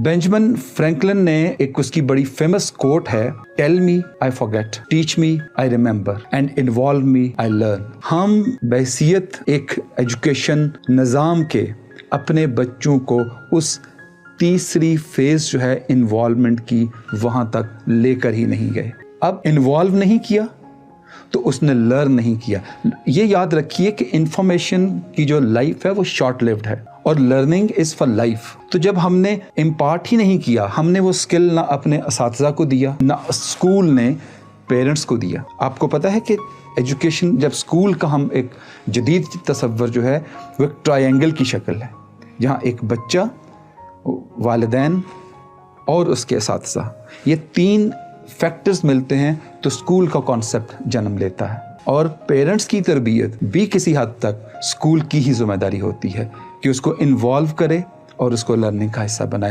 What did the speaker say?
Benjamin Franklin ने एक उसकी बड़ी फेमस कोट है, tell me I forget, teach me I remember and involve me I learn. हम बहैसियत एक एजुकेशन निज़ाम के अपने बच्चों को उस तीसरी फेज जो है इन्वॉल्वमेंट की वहाँ तक लेकर ही नहीं गए। अब इन्वॉल्व नहीं किया तो उसने लर्न नहीं किया। ये याद रखिए कि इंफॉर्मेशन की जो लाइफ है वो शॉर्ट लिव्ड है और लर्निंग इज़ फॉर लाइफ। तो जब हमने इम्पार्ट ही नहीं किया, हमने वो स्किल ना अपने असातिज़ा को दिया, ना स्कूल ने पेरेंट्स को दिया। आपको पता है कि एजुकेशन, जब स्कूल का हम एक जदीद तसव्वुर जो है वो एक ट्रायंगल की शक्ल है, जहाँ एक बच्चा, वालिदैन और उसके असातिज़ा, ये तीन फैक्टर्स मिलते हैं तो स्कूल का कॉन्सेप्ट जन्म लेता है। और पेरेंट्स की तरबियत भी किसी हद तक स्कूल की ही जिम्मेदारी होती है कि उसको इन्वॉल्व करे और उसको लर्निंग का हिस्सा बनाए।